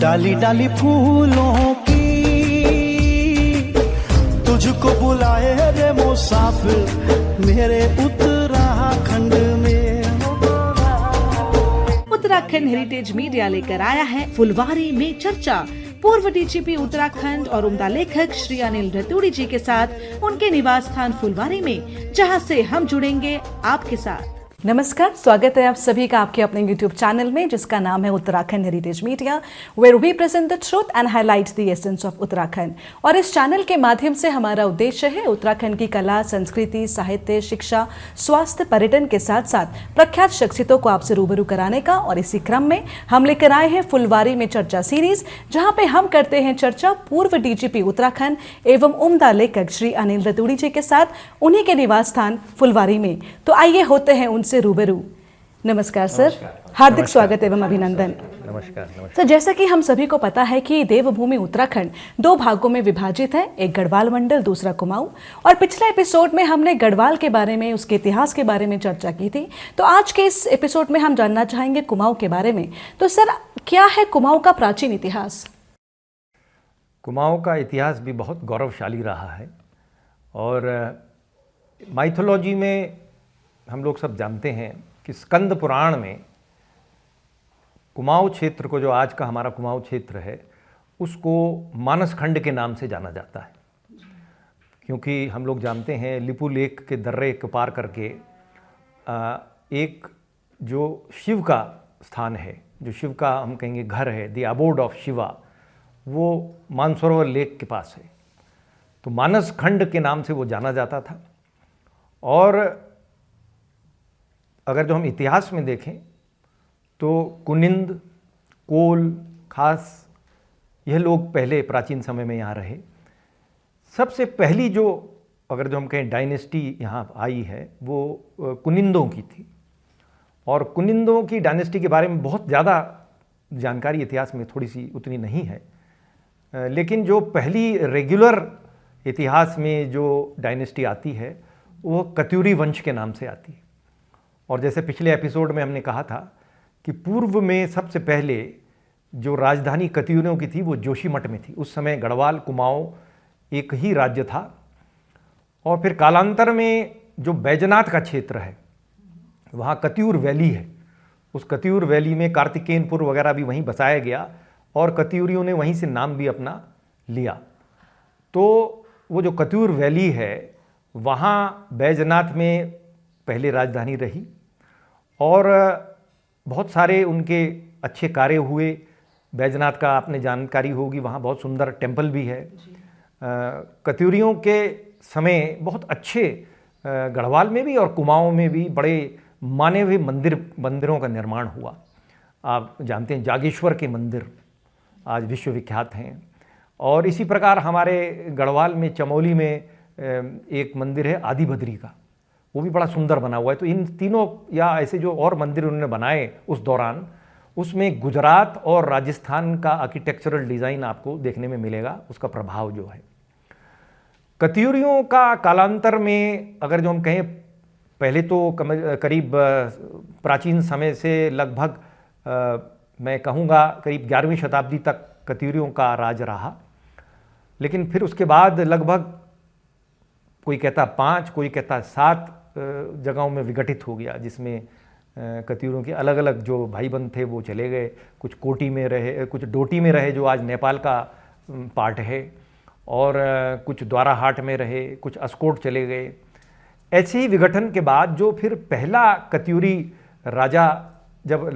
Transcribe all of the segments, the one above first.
डाली डाली फूलों की तुझको बुलाए रे मुसाफिर मेरे उत्तराखंड में। उत्तराखंड हेरिटेज मीडिया लेकर आया है फुलवारी में चर्चा। पूर्व डीजीपी उत्तराखंड और उम्दा लेखक श्री अनिल रतूड़ी जी के साथ उनके निवास स्थान फुलवारी में, जहां से हम जुड़ेंगे आपके साथ। नमस्कार, स्वागत है आप सभी का आपके अपने YouTube चैनल में जिसका नाम है Uttarakhand heritage media, where we present the truth and highlight the essence of Uttarakhand. और इस चैनल के माध्यम से हमारा उद्देश्य है उत्तराखंड की कला, संस्कृति, साहित्य, शिक्षा, स्वास्थ्य, पर्यटन के साथ साथ प्रख्यात शख्सियतों को आपसे रूबरू कराने का। और इसी क्रम में हम लेकर आए हैं फुलवारी में चर्चा सीरीज, जहाँ पे हम करते हैं चर्चा पूर्व डीजीपी उत्तराखंड एवं उम्दा लेखक श्री अनिल रतूड़ी जी के साथ, उन्हीं के निवास स्थान फुलवारी में। तो आइए होते हैं से रूबरू। नमस्कार सर, हार्दिक स्वागत एवं अभिनंदन। नमस्कार। सर, जैसा कि हम सभी को पता है कि देवभूमि उत्तराखंड दो भागों में विभाजित है, एक गढ़वाल मंडल, दूसरा कुमाऊं। और पिछले एपिसोड में हमने गढ़वाल के बारे में, उसके इतिहास के बारे में चर्चा की थी। तो आज के इस एपिसोड में हम जानना चाहेंगे कुमाऊं के बारे में। तो सर, क्या है कुमाऊं का प्राचीन इतिहास? कुमाऊं का इतिहास भी बहुत गौरवशाली रहा है और माइथोलॉजी में हम लोग सब जानते हैं कि स्कंद पुराण में कुमाऊं क्षेत्र को, जो आज का हमारा कुमाऊं क्षेत्र है, उसको मानस खंड के नाम से जाना जाता है। क्योंकि हम लोग जानते हैं लिपू लेक के दर्रे के पार करके एक जो शिव का स्थान है, जो शिव का हम कहेंगे घर है, द अबोर्ड ऑफ शिवा, वो मानसरोवर लेक के पास है। तो मानस खंड के नाम से वो जाना जाता था। और अगर जो हम इतिहास में देखें तो कुनिंद, कोल, खास, यह लोग पहले प्राचीन समय में यहाँ रहे। सबसे पहली जो अगर जो हम कहें डायनेस्टी यहाँ आई है वो कुनिंदों की थी। और कुनिंदों की डायनेस्टी के बारे में बहुत ज़्यादा जानकारी इतिहास में थोड़ी सी उतनी नहीं है, लेकिन जो पहली रेगुलर इतिहास में जो डायनेस्टी आती है वो कत्यूरी वंश के नाम से आती है। और जैसे पिछले एपिसोड में हमने कहा था कि पूर्व में सबसे पहले जो राजधानी कत्यूरियों की थी वो जोशीमठ में थी। उस समय गढ़वाल, कुमाऊं एक ही राज्य था। और फिर कालांतर में जो बैजनाथ का क्षेत्र है वहाँ कत्यूर वैली है। उस कत्यूर वैली में कार्तिकेयनपुर वगैरह भी वहीं बसाया गया और कत्यूरियों ने वहीं से नाम भी अपना लिया। तो वो जो कत्यूर वैली है वहाँ बैजनाथ में पहले राजधानी रही और बहुत सारे उनके अच्छे कार्य हुए। बैजनाथ का आपने जानकारी होगी, वहाँ बहुत सुंदर टेम्पल भी है। कत्यूरियों के समय बहुत अच्छे गढ़वाल में भी और कुमाऊं में भी बड़े माने हुए मंदिरों का निर्माण हुआ। आप जानते हैं जागेश्वर के मंदिर आज विश्वविख्यात हैं। और इसी प्रकार हमारे गढ़वाल में चमोली में एक मंदिर है आदि बद्री का, वो भी बड़ा सुंदर बना हुआ है। तो इन तीनों या ऐसे जो और मंदिर उन्होंने बनाए उस दौरान, उसमें गुजरात और राजस्थान का आर्किटेक्चरल डिज़ाइन आपको देखने में मिलेगा, उसका प्रभाव जो है। कत्यूरियों का कालांतर में अगर जो हम कहें, पहले तो करीब प्राचीन समय से लगभग मैं कहूँगा करीब 11वीं शताब्दी तक कत्यूरियों का राज रहा। लेकिन फिर उसके बाद लगभग कोई कहता 5, कोई कहता 7 जगहों में विघटित हो गया, जिसमें कत्यूरों के अलग अलग जो भाई बंद थे वो चले गए। कुछ कोटी में रहे, कुछ डोटी में रहे जो आज नेपाल का पार्ट है, और कुछ द्वाराहाट में रहे, कुछ अस्कोट चले गए। ऐसे ही विघटन के बाद जो फिर पहला कत्यूरी राजा, जब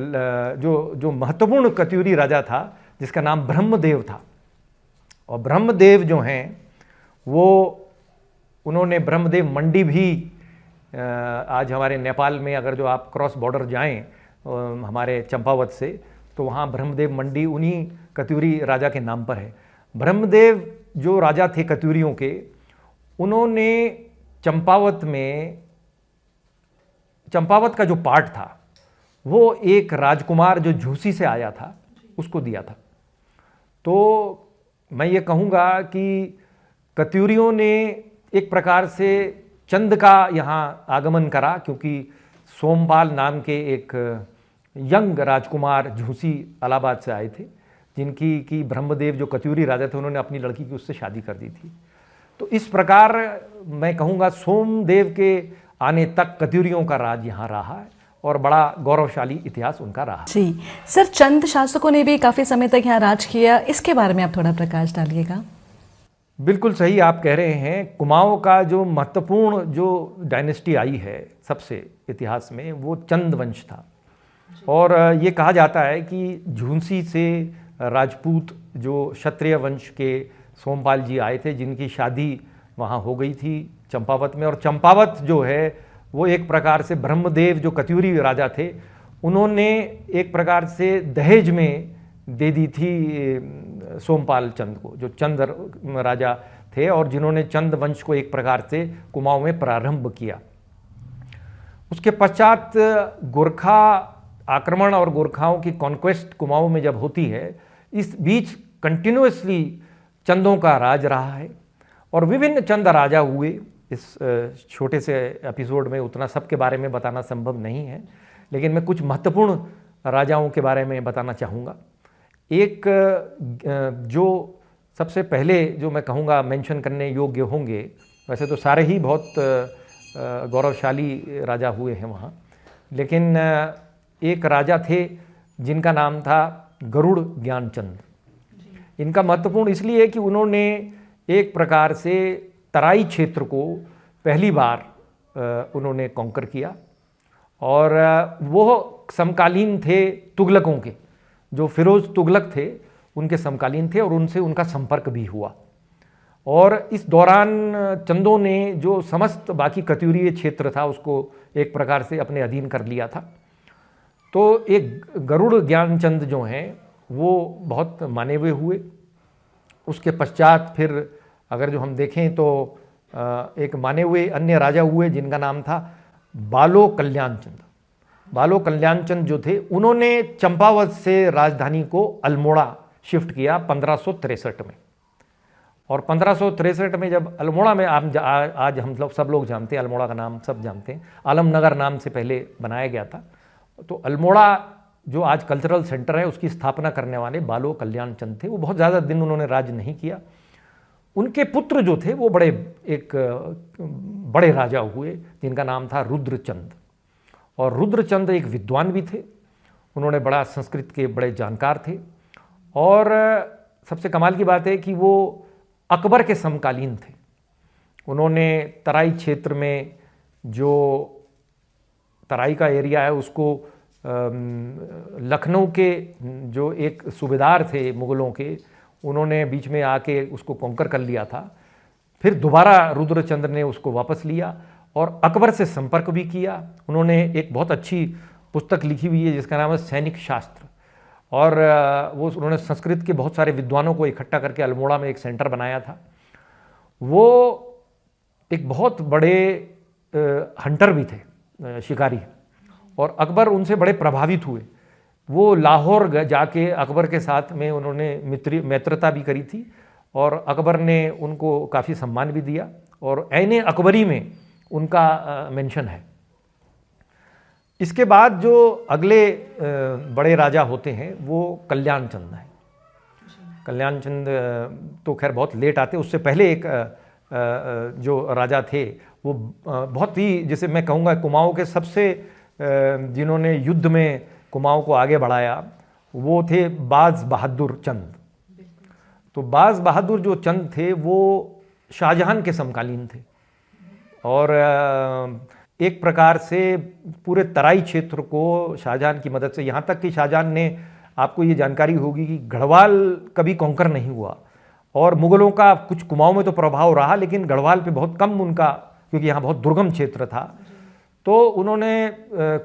जो महत्वपूर्ण कत्यूरी राजा था जिसका नाम ब्रह्मदेव था, और ब्रह्मदेव जो हैं वो उन्होंने ब्रह्मदेव मंडी भी आज हमारे नेपाल में अगर जो आप क्रॉस बॉर्डर जाएं हमारे चंपावत से, तो वहाँ ब्रह्मदेव मंडी उन्हीं कत्यूरी राजा के नाम पर है। ब्रह्मदेव जो राजा थे कत्यूरियों के, उन्होंने चंपावत का जो पार्ट था वो एक राजकुमार जो झूसी से आया था उसको दिया था। तो मैं ये कहूँगा कि कत्यूरियों ने एक प्रकार से चंद का यहाँ आगमन करा, क्योंकि सोमपाल नाम के एक यंग राजकुमार झूसी इलाहाबाद से आए थे, जिनकी की ब्रह्मदेव जो कत्यूरी राजा थे उन्होंने अपनी लड़की की उससे शादी कर दी थी। तो इस प्रकार मैं कहूँगा सोमदेव के आने तक कत्यूरियों का राज यहाँ रहा है और बड़ा गौरवशाली इतिहास उनका रहा। जी सर, चंद शासकों ने भी काफ़ी समय तक यहाँ राज किया, इसके बारे में आप थोड़ा प्रकाश डालिएगा। बिल्कुल सही आप कह रहे हैं। कुमाऊँ का जो महत्वपूर्ण जो डायनेस्टी आई है सबसे इतिहास में वो चंद वंश था। और ये कहा जाता है कि झुंसी से राजपूत जो क्षत्रिय वंश के सोमपाल जी आए थे, जिनकी शादी वहाँ हो गई थी चंपावत में। और चंपावत जो है वो एक प्रकार से ब्रह्मदेव जो कत्यूरी राजा थे उन्होंने एक प्रकार से दहेज में दे दी थी सोमपाल चंद को, जो चंद राजा थे और जिन्होंने चंद वंश को एक प्रकार से कुमाऊँ में प्रारंभ किया। उसके पश्चात गोरखा आक्रमण और गोरखाओं की कॉन्क्वेस्ट कुमाऊँ में जब होती है, इस बीच कंटिन्यूअसली चंदों का राज रहा है और विभिन्न चंद राजा हुए। इस छोटे से एपिसोड में उतना सब के बारे में बताना संभव नहीं है, लेकिन मैं कुछ महत्वपूर्ण राजाओं के बारे में बताना चाहूँगा। एक जो सबसे पहले जो मैं कहूँगा मेंशन करने योग्य होंगे, वैसे तो सारे ही बहुत गौरवशाली राजा हुए हैं वहाँ, लेकिन एक राजा थे जिनका नाम था गरुड़ ज्ञानचंद। इनका महत्वपूर्ण इसलिए है कि उन्होंने एक प्रकार से तराई क्षेत्र को पहली बार उन्होंने कॉन्कर किया और वो समकालीन थे तुगलकों के, जो फिरोज तुगलक थे उनके समकालीन थे और उनसे उनका संपर्क भी हुआ। और इस दौरान चंदों ने जो समस्त बाकी कत्यूरीय क्षेत्र था उसको एक प्रकार से अपने अधीन कर लिया था। तो एक गरुड़ ज्ञानचंद जो हैं वो बहुत माने हुए हुए। उसके पश्चात फिर अगर जो हम देखें तो एक माने हुए अन्य राजा हुए जिनका नाम था बालो कल्याणचंद। बालो कल्याणचंद जो थे उन्होंने चंपावत से राजधानी को अल्मोड़ा शिफ्ट किया 1563 में। और 1563 में जब अल्मोड़ा में आज हम लोग सब लोग जानते हैं, अल्मोड़ा का नाम सब जानते हैं, आलमनगर नाम से पहले बनाया गया था। तो अल्मोड़ा जो आज कल्चरल सेंटर है उसकी स्थापना करने वाले बालो कल्याणचंद थे। वो बहुत ज़्यादा दिन उन्होंने राज नहीं किया। उनके पुत्र जो थे वो बड़े राजा हुए जिनका नाम था रुद्रचंद। और रुद्रचंद एक विद्वान भी थे, उन्होंने बड़ा संस्कृत के बड़े जानकार थे। और सबसे कमाल की बात है कि वो अकबर के समकालीन थे। उन्होंने तराई क्षेत्र में जो तराई का एरिया है उसको लखनऊ के जो एक सूबेदार थे मुग़लों के, उन्होंने बीच में आके उसको कॉन्कर कर लिया था। फिर दोबारा रुद्रचंद्र ने उसको वापस लिया और अकबर से संपर्क भी किया। उन्होंने एक बहुत अच्छी पुस्तक लिखी हुई है जिसका नाम है सैनिक शास्त्र। और वो उन्होंने संस्कृत के बहुत सारे विद्वानों को इकट्ठा करके अल्मोड़ा में एक सेंटर बनाया था। वो एक बहुत बड़े हंटर भी थे, शिकारी, और अकबर उनसे बड़े प्रभावित हुए। वो लाहौर जाके अकबर के साथ में उन्होंने मित्रता भी करी थी और अकबर ने उनको काफ़ी सम्मान भी दिया और ऐने अकबरी में उनका मेंशन है। इसके बाद जो अगले बड़े राजा होते हैं वो कल्याणचंद हैं। कल्याणचंद तो खैर बहुत लेट आते, उससे पहले एक जो राजा थे वो बहुत ही, जैसे मैं कहूँगा कुमाऊँ के सबसे जिन्होंने युद्ध में कुमाऊँ को आगे बढ़ाया वो थे बाज बहादुर चंद। तो बाज बहादुर जो चंद थे वो शाहजहां के समकालीन थे और एक प्रकार से पूरे तराई क्षेत्र को शाहजहां की मदद से, यहाँ तक कि शाहजहां ने, आपको ये जानकारी होगी कि गढ़वाल कभी कॉन्कर नहीं हुआ और मुग़लों का कुछ कुमाऊँ में तो प्रभाव रहा लेकिन गढ़वाल पे बहुत कम उनका, क्योंकि यहाँ बहुत दुर्गम क्षेत्र था। तो उन्होंने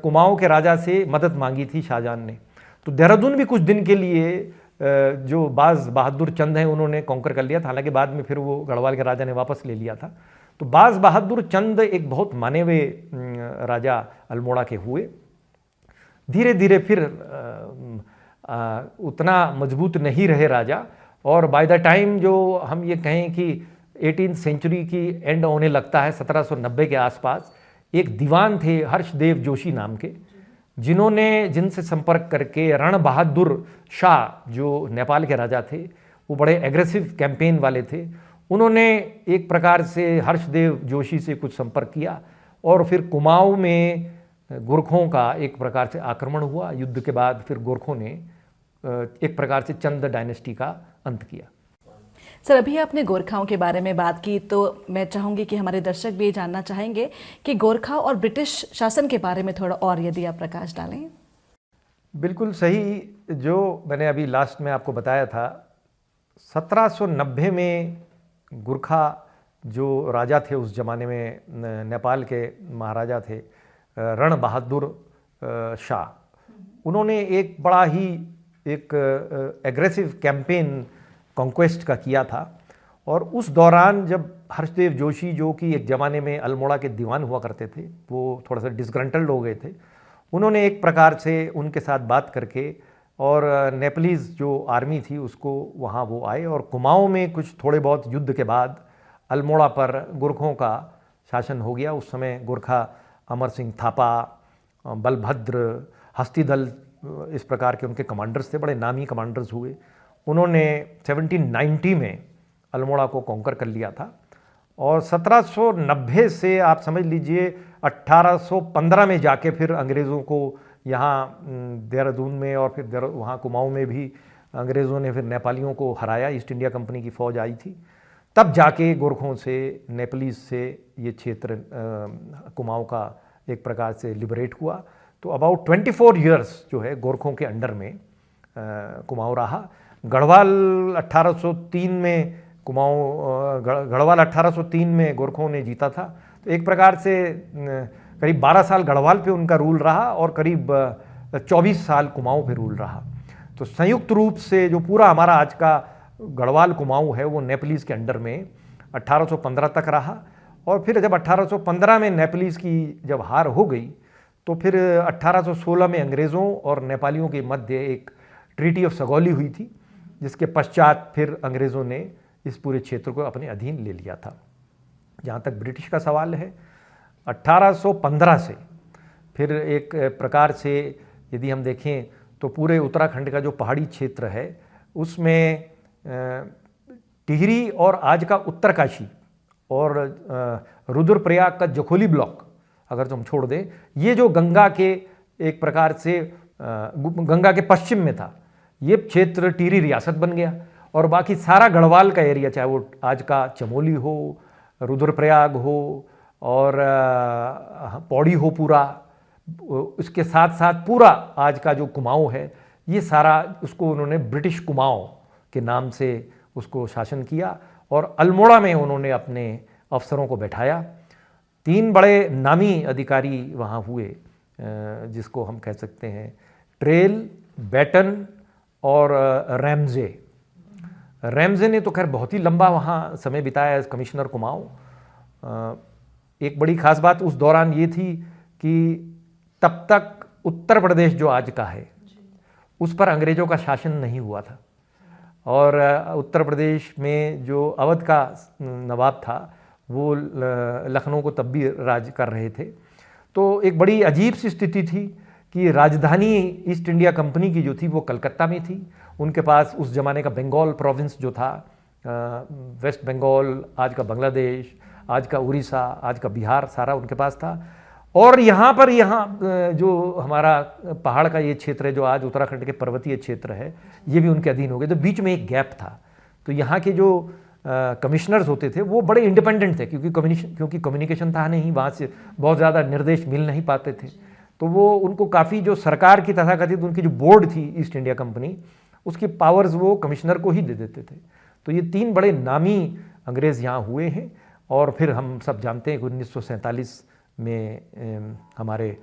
कुमाऊँ के राजा से मदद मांगी थी शाहजहां ने। तो देहरादून भी कुछ दिन के लिए जो बाज बहादुर चंद हैं उन्होंने कॉन्कर कर लिया था, हालांकि बाद में फिर वो गढ़वाल के राजा ने वापस ले लिया था। तो बाज बहादुर चंद एक बहुत माने हुए राजा अल्मोड़ा के हुए। धीरे धीरे फिर उतना मजबूत नहीं रहे राजा और बाय द टाइम जो हम ये कहें कि 18वीं सेंचुरी की एंड होने लगता है 1790 के आसपास, एक दीवान थे हर्षदेव जोशी नाम के, जिनसे संपर्क करके रण बहादुर शाह जो नेपाल के राजा थे, वो बड़े एग्रेसिव कैंपेन वाले थे, उन्होंने एक प्रकार से हर्षदेव जोशी से कुछ संपर्क किया और फिर कुमाऊं में गोरखों का एक प्रकार से आक्रमण हुआ। युद्ध के बाद फिर गोरखों ने एक प्रकार से चंद डायनेस्टी का अंत किया। सर, अभी आपने गोरखाओं के बारे में बात की, तो मैं चाहूँगी कि हमारे दर्शक भी ये जानना चाहेंगे कि गोरखा और ब्रिटिश शासन के बारे में थोड़ा और यदि आप प्रकाश डालें। बिल्कुल सही, जो मैंने अभी लास्ट में आपको बताया था, 1790 में गोरखा जो राजा थे उस जमाने में, नेपाल के महाराजा थे रण बहादुर शाह, उन्होंने एक बड़ा ही एक एग्रेसिव कैंपेन कॉन्क्वेस्ट का किया था। और उस दौरान जब हर्षदेव जोशी, जो कि एक ज़माने में अल्मोड़ा के दीवान हुआ करते थे, वो थोड़ा सा डिसग्रंटल्ड हो गए थे, उन्होंने एक प्रकार से उनके साथ बात करके और नेपलीज जो आर्मी थी उसको वहाँ वो आए और कुमाऊं में कुछ थोड़े बहुत युद्ध के बाद अल्मोड़ा पर गोरखों का शासन हो गया। उस समय गोरखा अमर सिंह थापा, बलभद्र, हस्तीदल, इस प्रकार के उनके कमांडर्स थे, बड़े नामी कमांडर्स हुए। उन्होंने 1790 में अल्मोड़ा को कॉन्कर कर लिया था और 1790 से आप समझ लीजिए 1815 में जाके फिर अंग्रेज़ों को यहाँ देहरादून में और फिर वहाँ कुमाऊं में भी अंग्रेज़ों ने फिर नेपालियों को हराया। ईस्ट इंडिया कंपनी की फ़ौज आई थी, तब जाके गोरखों से, नेपलीज से ये क्षेत्र कुमाऊं का एक प्रकार से लिबरेट हुआ। तो अबाउट 24 ईयर्स जो है गोरखों के अंडर में कुमाऊं रहा। गढ़वाल 1803 में गढ़वाल 1803 में गोरखों ने जीता था। तो एक प्रकार से करीब 12 साल गढ़वाल पे उनका रूल रहा और करीब 24 साल कुमाऊं पे रूल रहा। तो संयुक्त रूप से जो पूरा हमारा आज का गढ़वाल कुमाऊं है वो नेपलीज के अंडर में 1815 तक रहा। और फिर जब 1815 में नेपलीज की जब हार हो गई तो फिर 1816 में अंग्रेज़ों और नेपालियों के मध्य एक ट्रीटी ऑफ सगौली हुई थी, जिसके पश्चात फिर अंग्रेज़ों ने इस पूरे क्षेत्र को अपने अधीन ले लिया था। जहाँ तक ब्रिटिश का सवाल है, 1815 से फिर एक प्रकार से यदि हम देखें तो पूरे उत्तराखंड का जो पहाड़ी क्षेत्र है उसमें टिहरी और आज का उत्तरकाशी और रुद्रप्रयाग का जखोली ब्लॉक अगर तो हम छोड़ दें, ये जो गंगा के एक प्रकार से गंगा के पश्चिम में था, ये क्षेत्र टिहरी रियासत बन गया। और बाकी सारा गढ़वाल का एरिया, चाहे वो आज का चमोली हो, रुद्रप्रयाग हो और पौड़ी हो, पूरा उसके साथ साथ पूरा आज का जो कुमाऊं है, ये सारा उसको उन्होंने ब्रिटिश कुमाऊं के नाम से उसको शासन किया। और अल्मोड़ा में उन्होंने अपने अफसरों को बैठाया। 3 बड़े नामी अधिकारी वहाँ हुए, जिसको हम कह सकते हैं ट्रेल, बैटन और रैमजे। रैमजे ने तो खैर बहुत ही लंबा वहाँ समय बिताया एज कमिश्नर कुमाऊं। एक बड़ी खास बात उस दौरान ये थी कि तब तक उत्तर प्रदेश जो आज का है उस पर अंग्रेज़ों का शासन नहीं हुआ था और उत्तर प्रदेश में जो अवध का नवाब था वो लखनऊ को तब भी राज कर रहे थे। तो एक बड़ी अजीब सी स्थिति थी कि राजधानी ईस्ट इंडिया कंपनी की जो थी वो कलकत्ता में थी। उनके पास उस ज़माने का बंगाल प्रोविंस जो था, वेस्ट बंगाल, आज का बांग्लादेश, आज का उड़ीसा, आज का बिहार, सारा उनके पास था। और यहाँ पर जो हमारा पहाड़ का ये क्षेत्र है, जो आज उत्तराखंड के पर्वतीय क्षेत्र है, ये भी उनके अधीन हो गए। तो बीच में एक गैप था। तो यहाँ के जो कमिश्नर्स होते थे वो बड़े इंडिपेंडेंट थे, क्योंकि कम्युनिकेशन था नहीं, वहाँ से बहुत ज़्यादा निर्देश मिल नहीं पाते थे। तो वो उनको काफ़ी जो सरकार की तथाकथित उनकी जो बोर्ड थी ईस्ट इंडिया कंपनी, उसकी पावर्स वो कमिश्नर को ही दे देते थे। तो ये 3 बड़े नामी अंग्रेज़ यहाँ हुए हैं। और फिर हम सब जानते हैं कि 1947 में हमारे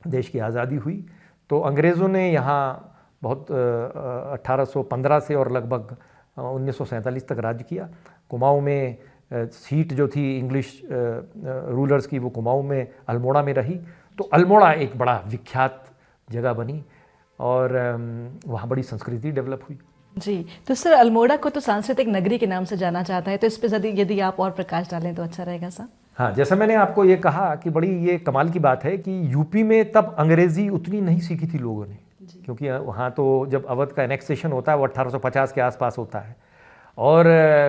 देश की आज़ादी हुई। तो अंग्रेज़ों ने यहाँ बहुत 1815 से और लगभग 1947 तक राज किया। कुमाऊं में सीट जो थी इंग्लिश रूलर्स की वो कुमाऊं में, अल्मोड़ा में रही। तो अल्मोड़ा एक बड़ा विख्यात जगह बनी और वहाँ बड़ी संस्कृति डेवलप हुई। जी, तो सर अल्मोड़ा को तो सांस्कृतिक नगरी के नाम से जाना जाता है, तो इस पर यदि आप और प्रकाश डालें तो अच्छा रहेगा सर। हाँ, जैसा मैंने आपको ये कहा कि बड़ी ये कमाल की बात है कि यूपी में तब अंग्रेज़ी उतनी नहीं सीखी थी लोगों ने, क्योंकि वहाँ तो जब अवध का एनेक्सेशन होता है वो 1850 के आसपास होता है, और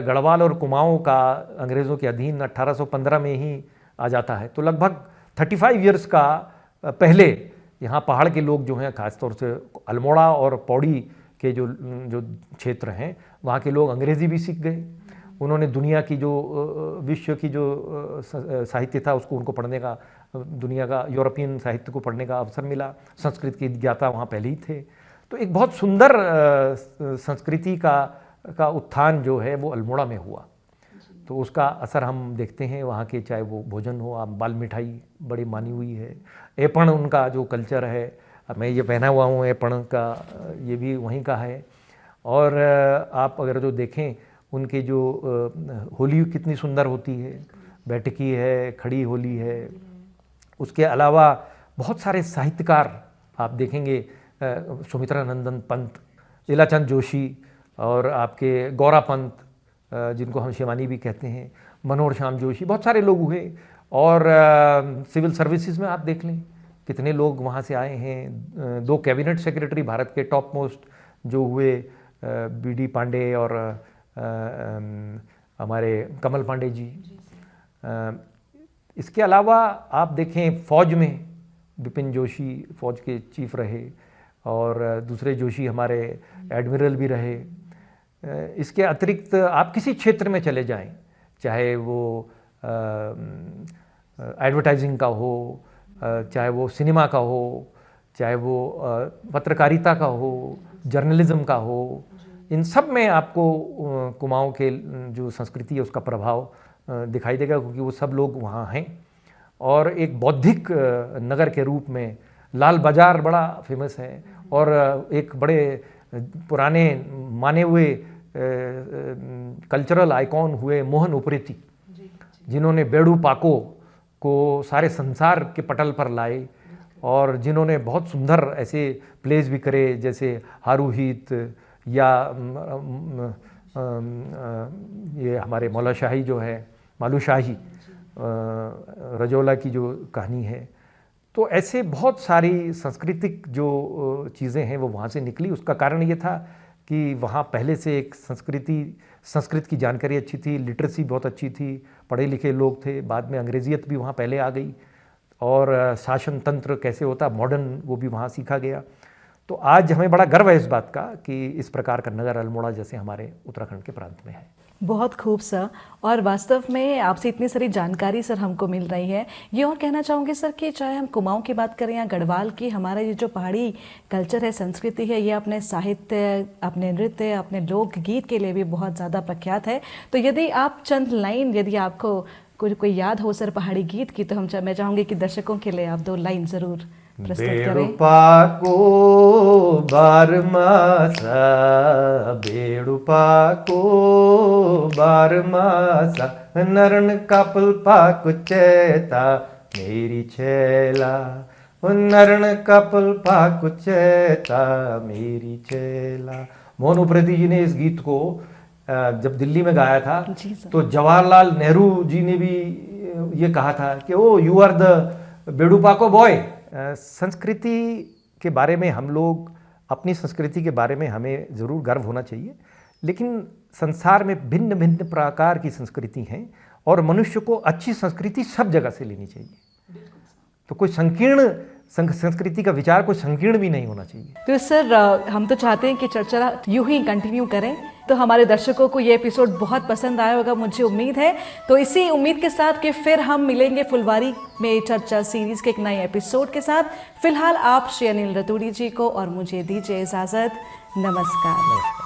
गढ़वाल और कुमाऊँ का अंग्रेज़ों के अधीन 1815 में ही आ जाता है। तो लगभग 35 ईयर्स का पहले यहाँ पहाड़ के लोग जो हैं, ख़ासतौर से अल्मोड़ा और पौड़ी के जो क्षेत्र हैं, वहाँ के लोग अंग्रेज़ी भी सीख गए। उन्होंने दुनिया की जो विश्व की जो साहित्य था उसको उनको पढ़ने का, दुनिया का यूरोपियन साहित्य को पढ़ने का अवसर मिला। संस्कृत के ज्ञाता वहाँ पहले ही थे। तो एक बहुत सुंदर संस्कृति का उत्थान जो है वो अल्मोड़ा में हुआ। तो उसका असर हम देखते हैं वहाँ के, चाहे वो भोजन हो, आप बाल मिठाई बड़ी मानी हुई है, एपण उनका जो कल्चर है, मैं ये पहना हुआ हूँ एपण का, ये भी वहीं का है। और आप अगर जो देखें उनके जो होली कितनी सुंदर होती है, बैठकी है, खड़ी होली है। उसके अलावा बहुत सारे साहित्यकार आप देखेंगे, सुमित्रा नंदन पंत, इलाचंद जोशी और आपके गौरा पंत जिनको हम शिवानी भी कहते हैं, मनोहर श्याम जोशी, बहुत सारे लोग हुए। और सिविल सर्विसेज में आप देख लें कितने लोग वहाँ से आए हैं। 2 कैबिनेट सेक्रेटरी भारत के टॉप मोस्ट जो हुए, बीडी पांडे और हमारे कमल पांडे जी। इसके अलावा आप देखें फौज में बिपिन जोशी फौज के चीफ रहे, और दूसरे जोशी हमारे एडमिरल भी रहे। इसके अतिरिक्त आप किसी क्षेत्र में चले जाएं, चाहे वो एडवर्टाइजिंग का हो, चाहे वो सिनेमा का हो, चाहे वो पत्रकारिता का हो, जर्नलिज्म का हो, इन सब में आपको कुमाऊँ के जो संस्कृति है उसका प्रभाव दिखाई देगा, क्योंकि वो सब लोग वहाँ हैं। और एक बौद्धिक नगर के रूप में लाल बाज़ार बड़ा फेमस है, और एक बड़े पुराने माने हुए कल्चरल आइकॉन हुए मोहन उप्रेती, जिन्होंने बेड़ू पाको को सारे संसार के पटल पर लाए, और जिन्होंने बहुत सुंदर ऐसे प्लेस भी करे, जैसे हारूहीत या ये हमारे मौला शाही जो है, मालू शाही, रजौला की जो कहानी है। तो ऐसे बहुत सारी सांस्कृतिक जो चीज़ें हैं वो वहाँ से निकली। उसका कारण ये था कि वहाँ पहले से एक संस्कृत की जानकारी अच्छी थी, लिटरेसी बहुत अच्छी थी, पढ़े लिखे लोग थे। बाद में अंग्रेजियत भी वहाँ पहले आ गई, और शासन तंत्र कैसे होता मॉडर्न वो भी वहाँ सीखा गया। तो आज हमें बड़ा गर्व है इस बात का कि इस प्रकार का नगर अल्मोड़ा जैसे हमारे उत्तराखंड के प्रांत में है। बहुत खूब सर, और वास्तव में आपसे इतनी सारी जानकारी सर हमको मिल रही है। ये और कहना चाहूँगी सर कि चाहे हम कुमाऊँ की बात करें या गढ़वाल की, हमारा ये जो पहाड़ी कल्चर है, संस्कृति है, ये अपने साहित्य, अपने नृत्य, अपने लोकगीत के लिए भी बहुत ज़्यादा प्रख्यात है। तो यदि आप चंद लाइन, यदि आपको कोई याद हो सर पहाड़ी गीत की, तो मैं चाहूँगी कि दर्शकों के लिए आप 2 लाइन ज़रूर प्रस्तुत करें। बेड़ुपाको बारमासा, बेड़ुपाको बारमासा, नरण कपल पाक चेता मेरी छेला, नरण कपल पाक चेता मेरी छेला। मोहन उप्रेती जी ने इस गीत को जब दिल्ली में गाया था, तो जवाहरलाल नेहरू जी ने भी ये कहा था कि ओ यू आर द बेड़ुपाको बॉय। संस्कृति के बारे में हम लोग, अपनी संस्कृति के बारे में हमें ज़रूर गर्व होना चाहिए, लेकिन संसार में भिन्न भिन्न प्रकार की संस्कृति हैं, और मनुष्य को अच्छी संस्कृति सब जगह से लेनी चाहिए। तो कोई संकीर्ण संस्कृति का विचार कोई संकीर्ण भी नहीं होना चाहिए। तो सर हम तो चाहते हैं कि चर्चा यूं ही कंटिन्यू करें। तो हमारे दर्शकों को ये एपिसोड बहुत पसंद आया होगा, मुझे उम्मीद है। तो इसी उम्मीद के साथ कि फिर हम मिलेंगे फुलवारी में चर्चा सीरीज के एक नए एपिसोड के साथ। फिलहाल आप श्री अनिल रतूड़ी जी को और मुझे दीजिए इजाज़त। नमस्कार।